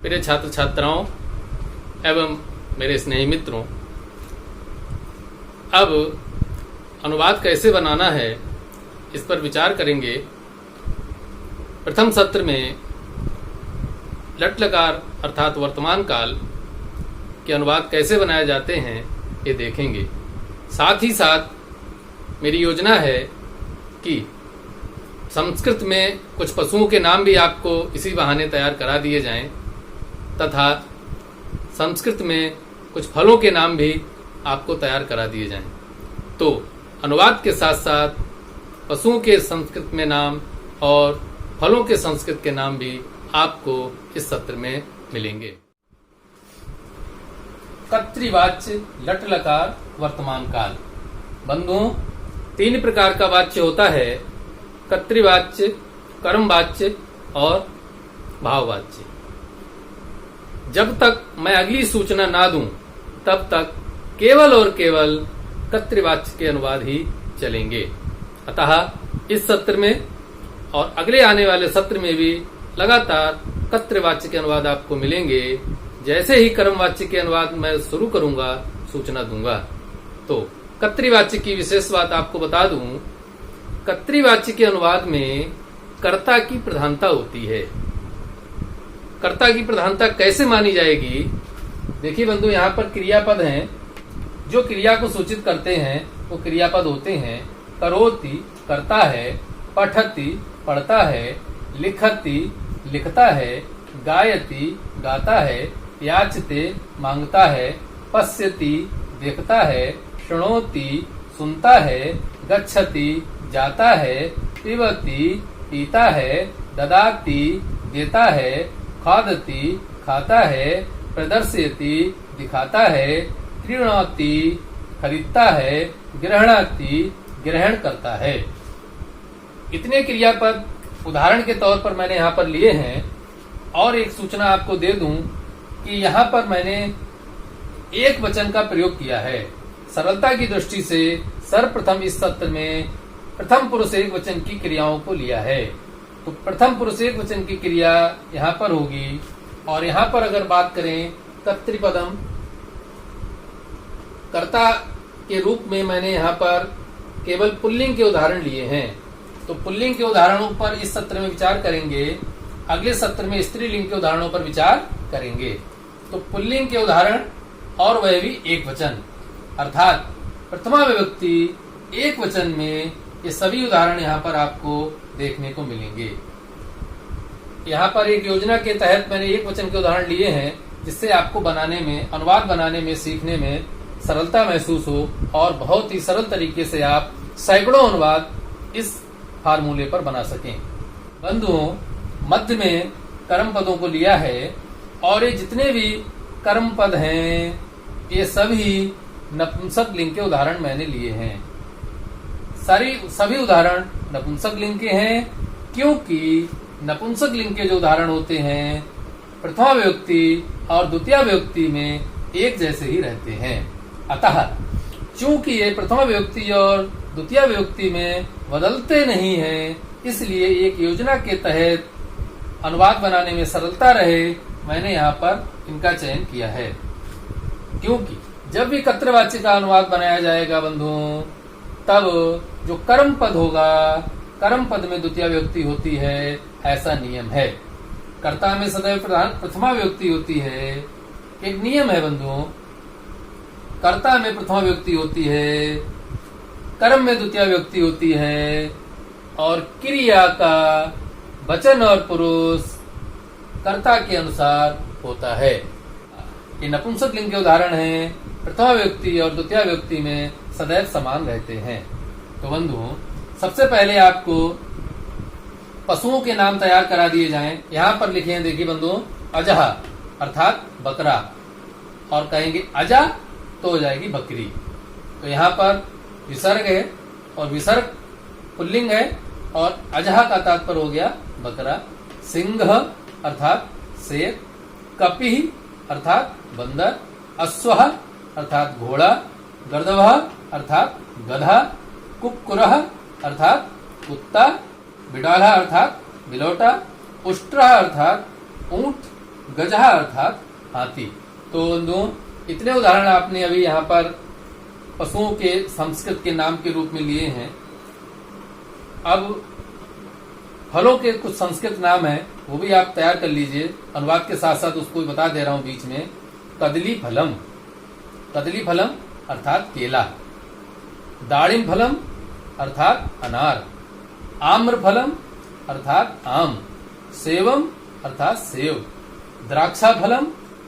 मेरे छात्र छात्राओं एवं मेरे स्नेही मित्रों, अब अनुवाद कैसे बनाना है इस पर विचार करेंगे। प्रथम सत्र में लट लकार अर्थात वर्तमान काल के अनुवाद कैसे बनाए जाते हैं ये देखेंगे। साथ ही साथ मेरी योजना है कि संस्कृत में कुछ पशुओं के नाम भी आपको इसी बहाने तैयार करा दिए जाएं तथा संस्कृत में कुछ फलों के नाम भी आपको तैयार करा दिए जाएं। तो अनुवाद के साथ साथ पशुओं के संस्कृत में नाम और फलों के संस्कृत के नाम भी आपको इस सत्र में मिलेंगे। कर्तृवाच्य, लट लकार, वर्तमान काल। बंधुओं, 3 प्रकार का वाच्य होता है: कर्तृवाच्य, कर्मवाच्य और भाववाच्य। जब तक मैं अगली सूचना ना दूं तब तक केवल और केवल कर्तृवाच्य के अनुवाद ही चलेंगे। अतः इस सत्र में और अगले आने वाले सत्र में भी लगातार कर्तृवाच्य के अनुवाद आपको मिलेंगे। जैसे ही कर्मवाच्य के अनुवाद मैं शुरू करूंगा सूचना दूंगा। तो कर्तृवाच्य की विशेष बात आपको बता दूं, कर्तृवाच्य के अनुवाद में कर्ता की प्रधानता होती है। कर्ता की प्रधानता कैसे मानी जाएगी? देखिए बंधु, यहाँ पर क्रियापद हैं। जो क्रिया को सूचित करते हैं वो क्रियापद होते हैं। करोति करता है, पठति पढ़ता है, लिखति लिखता है, गायति गाता है, याचते मांगता है, पश्यति देखता है, शृणोति सुनता है, गच्छति जाता है, पिबति पीता है, ददाति देता है, खादति खाता है, प्रदर्शयति दिखाता है, क्रीणोति खरीदता है, गृह्णाति ग्रहण करता है। इतने क्रियापद उदाहरण के तौर पर मैंने यहाँ पर लिए हैं। और एक सूचना आपको दे दूं कि यहाँ पर मैंने एक वचन का प्रयोग किया है। सरलता की दृष्टि से सर्वप्रथम इस सत्र में प्रथम पुरुष एक वचन की क्रियाओं को लिया है। तो प्रथम पुरुष एक वचन की क्रिया यहाँ पर होगी। और यहाँ पर अगर बात करें कर्तृपदम, कर्ता के रूप में मैंने यहाँ पर केवल पुल्लिंग के उदाहरण लिए हैं। तो पुल्लिंग के उदाहरणों पर इस सत्र में विचार करेंगे। अगले सत्र में स्त्रीलिंग के उदाहरणों पर विचार करेंगे। तो पुल्लिंग के उदाहरण और वह भी एक वचन, अर्थात प्रथमा विभक्ति एक वचन में, ये सभी उदाहरण यहाँ पर आपको देखने को मिलेंगे। यहाँ पर एक योजना के तहत मैंने एक वचन के उदाहरण लिए हैं, जिससे आपको बनाने में, अनुवाद बनाने में, सीखने में सरलता महसूस हो और बहुत ही सरल तरीके से आप सैकड़ों अनुवाद इस फार्मूले पर बना सकें। बंधुओं, मध्य में कर्म पदों को लिया है और ये जितने भी कर्म पद हैं ये सभी नपुंसक लिंग के उदाहरण मैंने लिए हैं। सभी उदाहरण नपुंसक लिंग के हैं, क्योंकि नपुंसक लिंग के जो उदाहरण होते हैं प्रथमा विभक्ति और द्वितीय विभक्ति में एक जैसे ही रहते हैं। अतः चूंकि ये प्रथमा विभक्ति और द्वितीय विभक्ति में बदलते नहीं हैं, इसलिए एक योजना के तहत अनुवाद बनाने में सरलता रहे, मैंने यहाँ पर इनका चयन किया है। क्योंकि जब भी कर्तृवाच्य का अनुवाद बनाया जाएगा बंधुओं, तब जो कर्म पद होगा, कर्म पद में द्वितीय विभक्ति होती है, ऐसा नियम है। कर्ता में सदैव प्रथमा विभक्ति होती है। एक नियम है बंधुओं, कर्ता में प्रथमा विभक्ति होती है, कर्म में द्वितीय विभक्ति होती है और क्रिया का वचन और पुरुष कर्ता के अनुसार होता है। ये नपुंसक लिंग के उदाहरण हैं, प्रथमा विभक्ति और द्वितीय विभक्ति में सदैव समान रहते हैं। तो बंधुओं, सबसे पहले आपको पशुओं के नाम तैयार करा दिए जाएं। यहाँ पर लिखे हैं, देखिए बंधुओं, अजह अर्थात बकरा, और कहेंगे अजा तो हो जाएगी बकरी। तो यहाँ पर विसर्ग है और विसर्ग पुल्लिंग है और अजह का तात्पर्य हो गया बकरा। सिंह अर्थात शेर, कपिह अर्थात बंदर, अश्वः अर्थात घोड़ा, गर्दभः अर्थात गधा, कुक्कुरः अर्थात कुत्ता, बिडाला अर्थात बिलौटा, उष्ट्रः अर्थात ऊंट, गजहा अर्थात हाथी। तो बंधुओं, इतने उदाहरण आपने अभी यहाँ पर पशुओं के संस्कृत के नाम के रूप में लिए हैं। अब फलों के कुछ संस्कृत नाम हैं, वो भी आप तैयार कर लीजिए, अनुवाद के साथ साथ उसको बता दे रहा हूं बीच में। कदली फलम, कदली फलम अर्थात केला। दाड़िम फलम अर्थात अनार। आम्र फलम अर्थात आम। सेवम अर्थात सेव। द्राक्षा फलम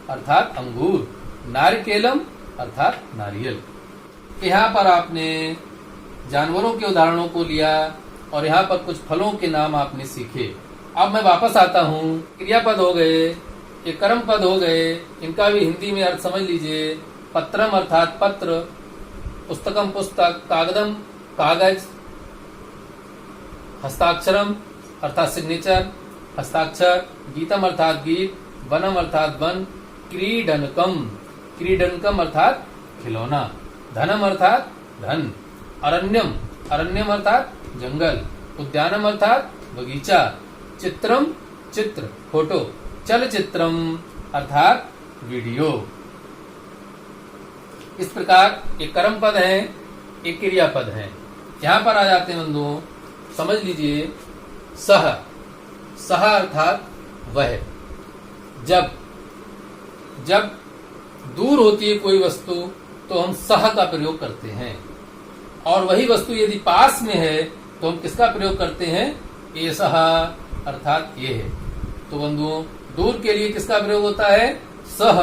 अर्थात अंगूर। नारिकेलम अर्थात नारियल। यहाँ पर आपने जानवरों के उदाहरणों को लिया और यहाँ पर कुछ फलों के नाम आपने सीखे। अब मैं वापस आता हूँ। क्रियापद हो गए, ये कर्म पद हो गए, इनका भी हिंदी में अर्थ समझ लीजिए। पत्रम अर्थात पत्र। पुस्तकम पुस्तक। कागदम कागज। हस्ताक्षरम अर्थात सिग्नेचर, हस्ताक्षर। गीतम अर्थात गीत। वनम अर्थात वन। क्रीडनकम, क्रीडनकम अर्थात खिलौना। धनम अर्थात धन। अरण्यम, अरण्यम अर्थात जंगल। उद्यानम अर्थात बगीचा। चित्रम चित्र फोटो। चलचित्रम अर्थात वीडियो। इस प्रकार एक कर्म पद है, एक क्रिया पद है। यहां पर आ जाते हैं बंधुओं, समझ लीजिए। सह, सह अर्थात वह। जब जब दूर होती है कोई वस्तु तो हम सह का प्रयोग करते हैं, और वही वस्तु यदि पास में है तो हम किसका प्रयोग करते हैं? ये सह अर्थात ये है। तो बंधुओं, दूर के लिए किसका प्रयोग होता है? सह।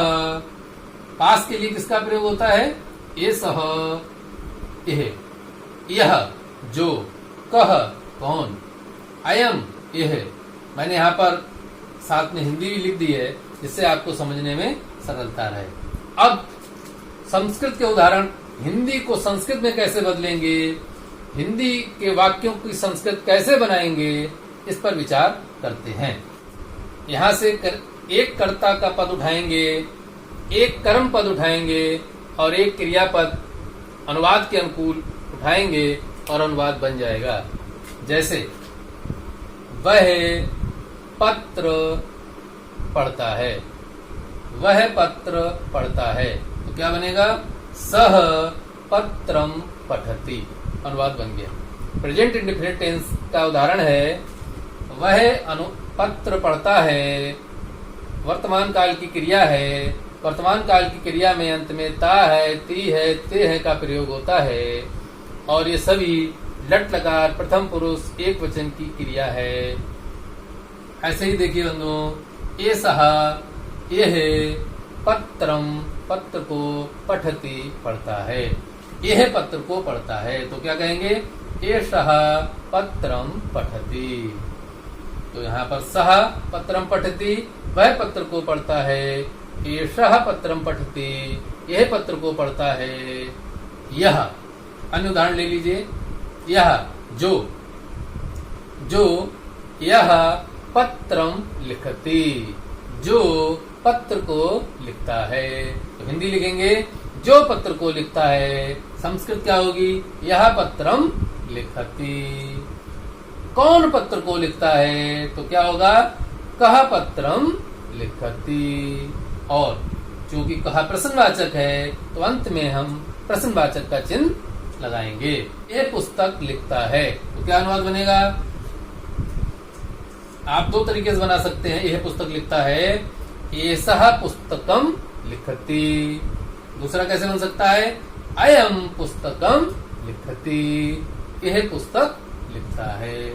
पास के लिए किसका प्रयोग होता है? ये सह, यह। यह जो। कह कौन। अयम यह। मैंने यहाँ पर साथ में हिंदी भी लिख दी है जिससे आपको समझने में सरलता रहे। अब संस्कृत के उदाहरण हिंदी को संस्कृत में कैसे बदलेंगे, हिंदी के वाक्यों की संस्कृत कैसे बनाएंगे, इस पर विचार करते हैं। यहाँ से एक कर्ता का पद उठाएंगे, एक कर्म पद उठाएंगे और एक क्रियापद अनुवाद के अनुकूल उठाएंगे और अनुवाद बन जाएगा। जैसे वह पत्र पढ़ता है, वह पत्र पढ़ता है, तो क्या बनेगा? सह पत्रम पठति। अनुवाद बन गया। प्रेजेंट इंडेफिनिट टेंस का उदाहरण है, वह पत्र पढ़ता है। वर्तमान काल की क्रिया है। वर्तमान काल की क्रिया में अंत में ता है, ती है, ते है का प्रयोग होता है, और ये सभी लट लकार प्रथम पुरुष एक वचन की क्रिया है। ऐसे ही देखिए बंधुओं, ये सहा यह पत्रम पत्र को पठति पढ़ता है, यह पत्र को पढ़ता है, तो क्या कहेंगे? एषः पत्रम पठति। तो यहाँ पर सह पत्रम पठति, वह पत्र को पढ़ता है। एषः पत्रम पठति, यह पत्र को पढ़ता है। यह, अन्य उदाहरण ले लीजिए। यह जो, जो यह पत्रम लिखति, जो पत्र को लिखता है। तो हिंदी लिखेंगे जो पत्र को लिखता है। संस्कृत क्या होगी? यह पत्रम लिखति। कौन पत्र को लिखता है? तो क्या होगा? कह पत्रम लिखति। और चूंकि कहा प्रश्नवाचक है तो अंत में हम प्रश्नवाचक का चिन्ह लगाएंगे। यह पुस्तक लिखता है, तो क्या अनुवाद बनेगा? आप दो तरीके से बना सकते हैं। यह पुस्तक लिखता है, एषः पुस्तकम लिखति। दूसरा कैसे बन सकता है? अयम पुस्तकम लिखति, यह पुस्तक लिखता है।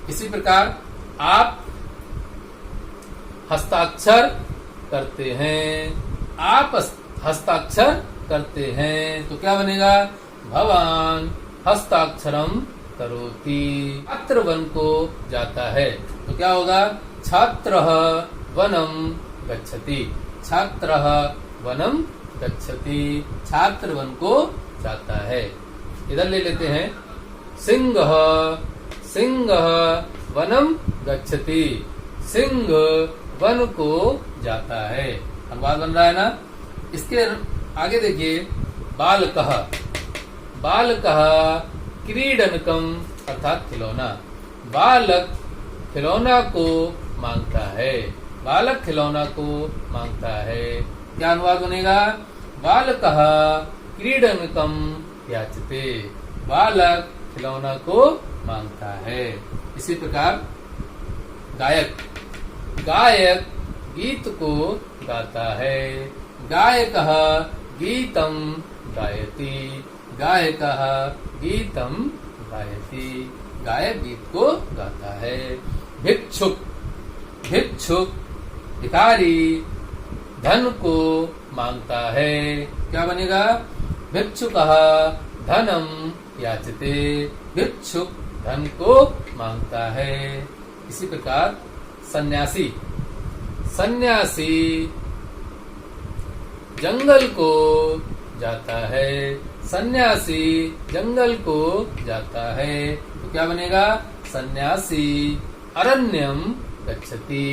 इसी प्रकार आप हस्ताक्षर करते हैं, आप हस्ताक्षर करते हैं, तो क्या बनेगा? भवान हस्ताक्षरम करोति। छात्र वन को जाता है, तो क्या होगा? छात्रः वनम गच्छति। छात्रः वनम गच्छति, छात्र वन को जाता है। इधर ले लेते हैं। सिंहः सिंहः वनम गच्छति, सिंह वन को जाता है। अनुवाद बन रहा है ना? इसके आगे देखिए। बालकः, बालकः क्रीडनकम अर्थात खिलौना। बालक खिलौना को मांगता है, बालक खिलौना को मांगता है। क्या अनुवाद बनेगा? बालकः क्रीडनकम याचते। बालक खिलौना को मांगता है। इसी प्रकार गायक गीत को गाता है। गायकः गीतम गायति। गायकः गीतम गायति। गायक गीत को गाता है। भिक्षुक भिखारी धन को मांगता है। क्या बनेगा? भिक्षुकः धनम याचते। भिक्षुक धन को मांगता है। इसी प्रकार सन्यासी जंगल को जाता है। सन्यासी जंगल को जाता है। तो क्या बनेगा? सन्यासी अरण्यम गच्छति।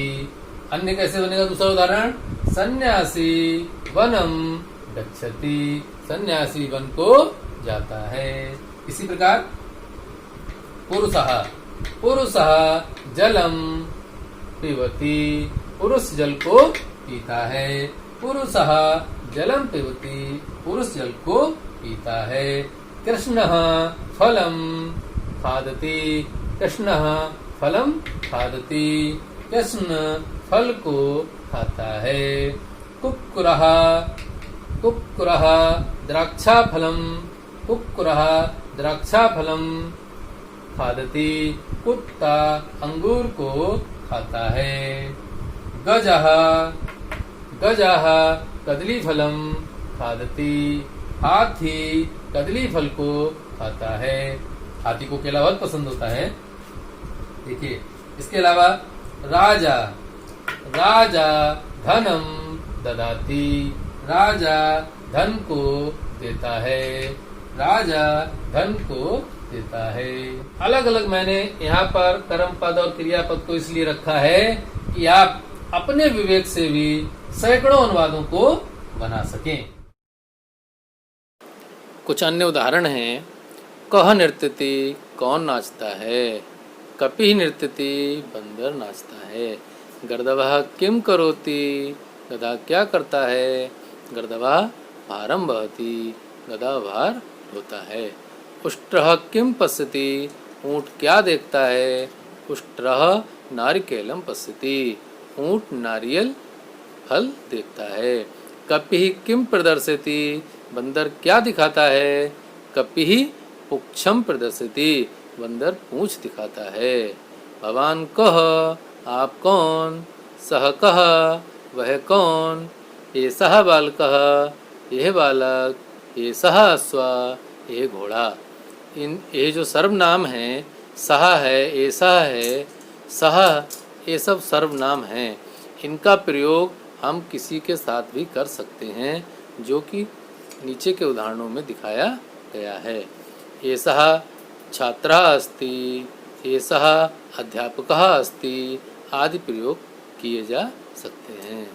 अन्य कैसे बनेगा? दूसरा उदाहरण, सन्यासी वनम गच्छति। सन्यासी वन को जाता है। इसी प्रकार पुरुषः जलम पिबति। पुरुष जल को पीता है। पुरुषः जलम पिबति। पुरुष जल को पीता है। कृष्णः फलम खादति। कृष्णः फलम खादति। कृष्ण फल को खाता है। कुक्कुरः द्राक्षाफलम। कुक्कुरः द्राक्षाफलम खादति। कुत्ता अंगूर को खाता है। गजः कदली फलम खादति। हाथी कदली फल को खाता है। हाथी को केला बहुत पसंद होता है। देखिए, इसके अलावा राजा धनम ददाति। राजा धन को देता है। राजा धन को देता है। अलग अलग मैंने यहाँ पर कर्म पद और क्रियापद को इसलिए रखा है कि आप अपने विवेक से भी सैकड़ों अनुवादों को बना सकें। कुछ अन्य उदाहरण हैं। कह नृत्यति, कौन नाचता है? कपिः नृत्यति, बंदर नाचता है। गर्दभः किम करोति, गधा क्या करता है? गर्दभः भारम वहति, गधा भार ढोता है। उष्ट्रः किम पश्यति, ऊँट क्या देखता है? उष्ट्रः नारिकेलम पश्यति, ऊँट नारियल फल देखता है। कपिः किम प्रदर्शयति, बंदर क्या दिखाता है? कपिः पुच्छम प्रदर्शयति, बंदर पूंछ दिखाता है। भवान कः, आप कौन? सः कः, वह कौन? एषः बालकः, यह बालक। एषः अश्वः, यह घोड़ा। ये जो सर्वनाम है, सः है, ऐसा है, सः, ये सब सर्वनाम हैं। इनका प्रयोग हम किसी के साथ भी कर सकते हैं, जो कि नीचे के उदाहरणों में दिखाया गया है। एषः छात्रः अस्ति, एषः अध्यापकः अस्ति आदि प्रयोग किए जा सकते हैं।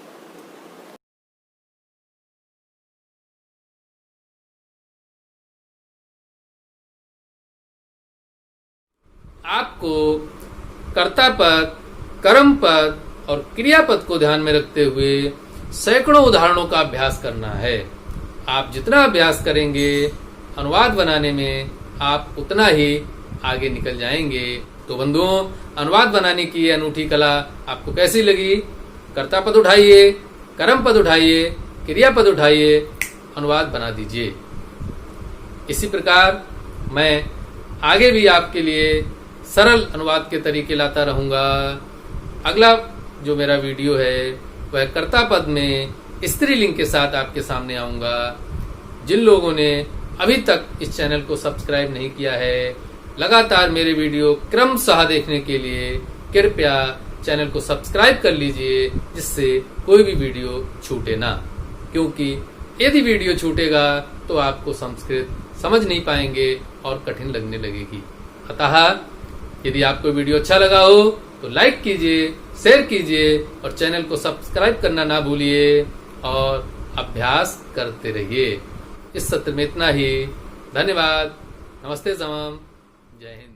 आपको कर्ता पद, कर्म पद और क्रियापद को ध्यान में रखते हुए सैकड़ों उदाहरणों का अभ्यास करना है। आप जितना अभ्यास करेंगे अनुवाद बनाने में, आप उतना ही आगे निकल जाएंगे। तो बंधुओं, अनुवाद बनाने की ये अनूठी कला आपको कैसी लगी? कर्ता पद उठाइए, कर्म पद उठाइए, क्रियापद उठाइए, अनुवाद बना दीजिए। इसी प्रकार मैं आगे भी आपके लिए सरल अनुवाद के तरीके लाता रहूंगा। अगला जो मेरा वीडियो है वह कर्ता पद में स्त्रीलिंग के साथ आपके सामने आऊंगा। जिन लोगों ने अभी तक इस चैनल को सब्सक्राइब नहीं किया है, लगातार मेरे वीडियो क्रमशः देखने के लिए कृपया चैनल को सब्सक्राइब कर लीजिए, जिससे कोई भी वीडियो छूटे ना। क्योंकि यदि वीडियो छूटेगा तो आपको संस्कृत समझ नहीं पाएंगे और कठिन लगने लगेगी। अतः यदि आपको वीडियो अच्छा लगा हो तो लाइक कीजिए, शेयर कीजिए और चैनल को सब्सक्राइब करना ना भूलिए और अभ्यास करते रहिए। इस सत्र में इतना ही। धन्यवाद। नमस्ते समम। जय हिंद।